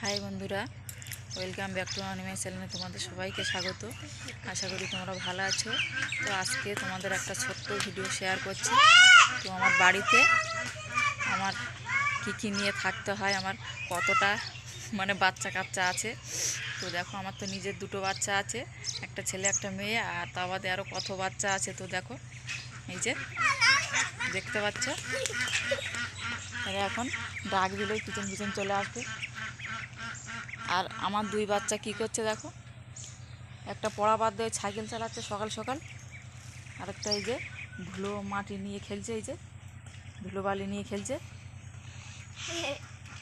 High বন্ধুরা, welcome back to Animesh চ্যানেলে তোমাদের সবাইকে স্বাগত। আশা করি তোমরা ভালো আছো। তো আজকে তোমাদের একটা ছোট্ট ভিডিও শেয়ার করছি। তো আমার বাড়িতে আমার কী নিয়ে থাকতে হয়, আমার কতটা বাচ্চা কাচ্চা আছে। তো দেখো, আমার তো নিজের দুটো বাচ্চা আছে, একটা ছেলে একটা মেয়ে, আর তা বাদে আরও কত বাচ্চা আছে। তো দেখো, এই যে দেখতে পাচ্ছ, এখন ডাক দিলেই পিছন পিছন চলে আসবে। আর আমার দুই বাচ্চা কি করছে দেখো, একটা পড়া বাদ দিয়ে সাইকেল চালাচ্ছে সকাল সকাল, আরেকটা এই যে ধুলো মাটি নিয়ে খেলছে, এই যে ধুলো বালি নিয়ে খেলছে।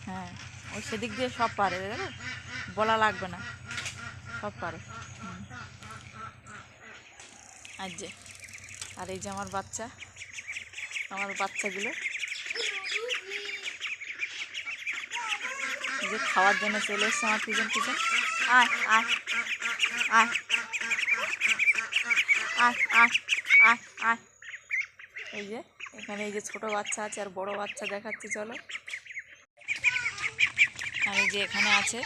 হ্যাঁ, ওই সেদিক দিয়ে সব পারে, দেখো বলা লাগবে না, সব পারে। আর এই যে আমার বাচ্চাগুলো যে খাওয়ার জন্য চলে এসছে আমার পিছন পিছন। আয় আয় আয় আয় আয় আয় আয়। এই যে এখানে এই যে ছোটো বাচ্চা আছে আর বড় বাচ্চা দেখাচ্ছি, চলো। আর এই যে এখানে আছে,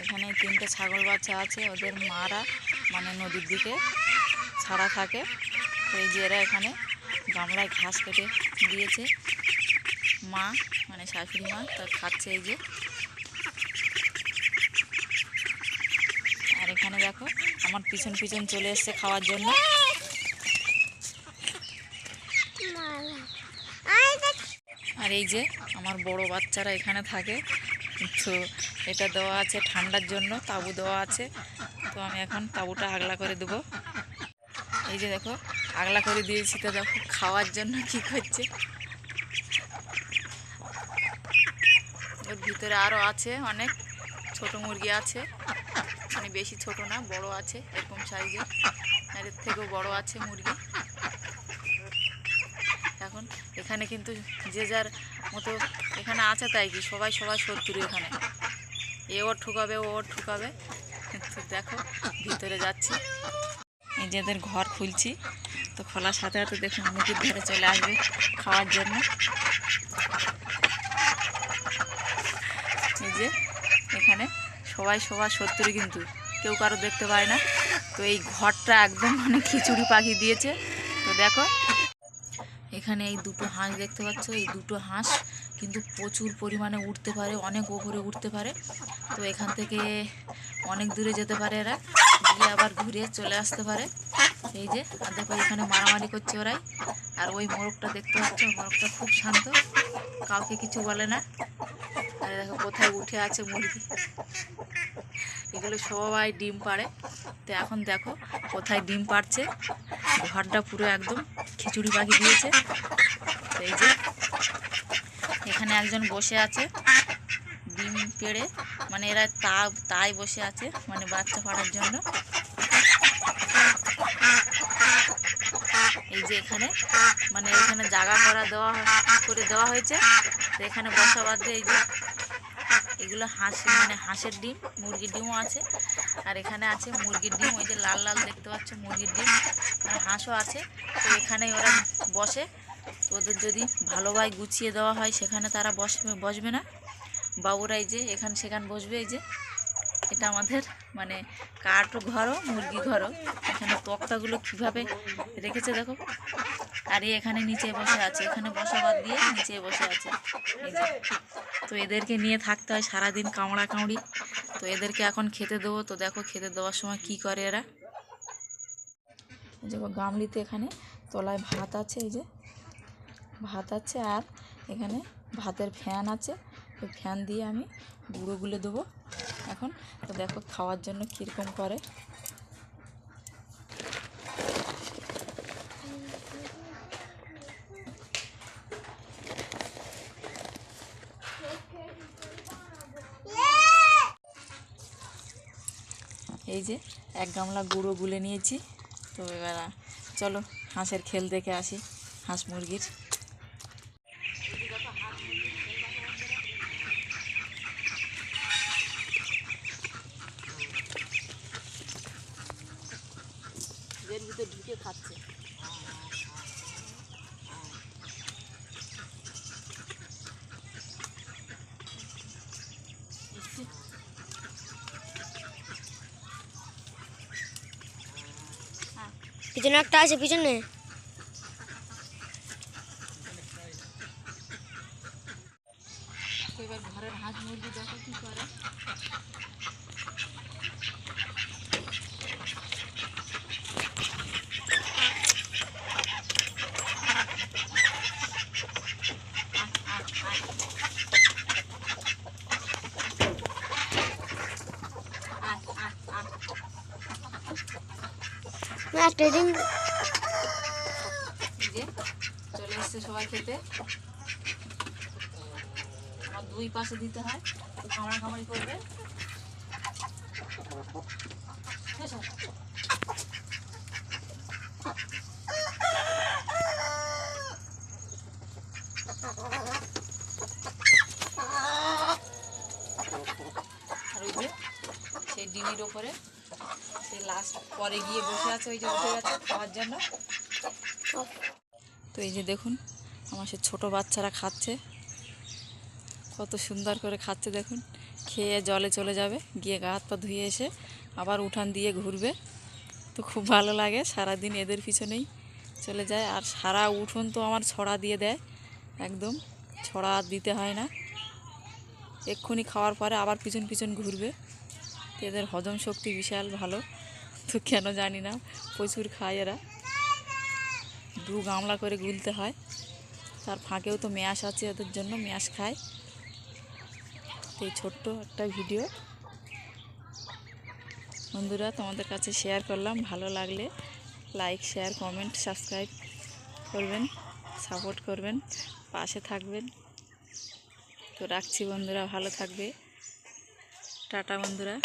এখানে 3টে ছাগল বাচ্চা আছে, ওদের মারা নদীর দিকে ছাড়া থাকে। তো এই যে এরা এখানে গামলায় ঘাস কেটে দিয়েছে, মা শাশুড়ি মা তা খাচ্ছে, এই যে। আর এখানে দেখো আমার পিছন পিছন চলে এসছে খাওয়ার জন্য। আর এই যে আমার বড় বাচ্চারা এখানে থাকে। তো এটা দেওয়া আছে ঠান্ডার জন্য, তাঁবু দেওয়া আছে। তো আমি এখন তাঁবুটা আগলা করে দেবো। এই যে দেখো আগলা করে দিয়েছি। তো দেখো খাওয়ার জন্য কি করছে। ওর ভিতরে আরও আছে অনেক ছোট মুরগি আছে, বেশি ছোট না, বড় আছে এরকম সাইজের, এর থেকেও বড় আছে মুরগি। এখন এখানে কিন্তু যে যার মতো এখানে আছে, তাই কি সবাই শত্রু। এখানে এ ওর ঠুকাবে, ও ওর ঠুকাবে। তো দেখো ভিতরে যাচ্ছি, এই যে এদের ঘর খুলছি। তো খোলার সাথে সাথে দেখুন মুরগির ধারে চলে আসবে খাওয়ার জন্য। এই যে এখানে সবাই সবার শত্রু, কিন্তু কেউ কারো দেখতে পায় না। তো এই ঘরটা একদম খিচুড়ি পাখি দিয়েছে। তো দেখো এখানে এই দুটো হাঁস দেখতে পাচ্ছ, এই দুটো হাঁস কিন্তু প্রচুর পরিমাণে উঠতে পারে, অনেক ওপরে উঠতে পারে। তো এখান থেকে অনেক দূরে যেতে পারে এরা, গিয়ে আবার ঘুরে চলে আসতে পারে। এই যে আর দেখো এখানে মারামারি করছে ওরাই। আর ওই মোরগটা দেখতে পাচ্ছ, মোরগটা খুব শান্ত, কাউকে কিছু বলে না। আর দেখো কোথায় উঠে আছে মুরগি, এগুলো সবাই ডিম পাড়ে। তো এখন দেখো কোথায় ডিম পাড়ছে, ঘরটা পুরো একদম খিচুড়ি পাখি দিয়েছে। তো এই যে এখানে একজন বসে আছে ডিম পেড়ে, এরা তাই বসে আছে বাচ্চা পাড়ার জন্য। এই যে এখানে এখানে জায়গা করে দেওয়া হয়েছে। তো এখানে বসা বাদ দিয়ে এই যে এগুলো হাঁস, হাঁসের ডিম, মুরগির ডিমও আছে। আর এখানে আছে মুরগির ডিম, ওই যে লাল লাল দেখতে পাচ্ছ মুরগির ডিম। আর হাঁসও আছে। তো এখানেই ওরা বসে। তো ওদের যদি ভালোভাবে গুছিয়ে দেওয়া হয় সেখানে তারা বসবে না, বাবুরা এই যে এখানে সেখানে বসবে। এই যে এটা আমাদের কাঠ ঘরও, মুরগি ঘরও। এখানে তক্তাগুলো কিভাবে রেখেছে দেখো। আর এখানে নিচে বসে আছে, এখানে বসা বাদ দিয়ে নিচে বসে আছে। এই যে তো এদেরকে নিয়ে থাকতে হয় সারাদিন, কামড়া কামড়ি। তো এদেরকে এখন খেতে দেবো। তো দেখো খেতে দেওয়ার সময় কি করে এরা। এই যে গামলিতে এখানে তলায় ভাত আছে, এই যে ভাত আছে, আর এখানে ভাতের ফ্যান আছে। ওই ফ্যান দিয়ে আমি গুঁড়ো গুলে দেবো এখন। তো দেখো খাওয়ার জন্য কীরকম করে। এই যে এক গামলা গুঁড়ো গুলে নিয়েছি। তো এবার চলো হাঁসের খেল দেখে আসি, হাঁস মুরগির। এর ভিতরে ঢুকে খাচ্ছে। পিছনে একটা আছে, পিছনে। এবার ঘরের হাঁস মুরগি দেখো কি করে। ট্রেডিং যে চলে এসছে সবাই খেতে। আমার দুই পাশে দিতে হয়, কামড়া কামড়ি করবে। আর ওই যে সেই ডিমির ওপরে সেই লাস্ট পরে গিয়ে বসে আছে, ওই যে উঠে গেছে খাওয়ার জন্য। তো এই যে দেখুন আমার সে ছোটো বাচ্চারা খাচ্ছে, কত সুন্দর করে খাচ্ছে দেখুন। খেয়ে জলে চলে যাবে, গিয়ে গা হাত পা ধুয়ে এসে আবার উঠান দিয়ে ঘুরবে। তো খুব ভালো লাগে, সারাদিন এদের পিছনেই চলে যায়। আর সারা উঠোন তো আমার ছড়া দিয়ে দেয়, একদম ছড়া দিতে হয় না। এক্ষুনি খাওয়ার পরে আবার পিছন পিছন ঘুরবে। তো এদের হজম শক্তি বিশাল ভালো, তো কেন জানি না প্রচুর খায় এরা। 2 গামলা করে গুলতে হয়, তার ফাঁকেও তো ম্যাশ আছে ওদের জন্য, ম্যাশ খায়। তো এই ছোট্ট একটা ভিডিও বন্ধুরা তোমাদের কাছে শেয়ার করলাম। ভালো লাগলে লাইক, শেয়ার, কমেন্ট, সাবস্ক্রাইব করবেন, সাপোর্ট করবেন, পাশে থাকবেন। তো রাখছি বন্ধুরা, ভালো থাকবে, টাটা বন্ধুরা।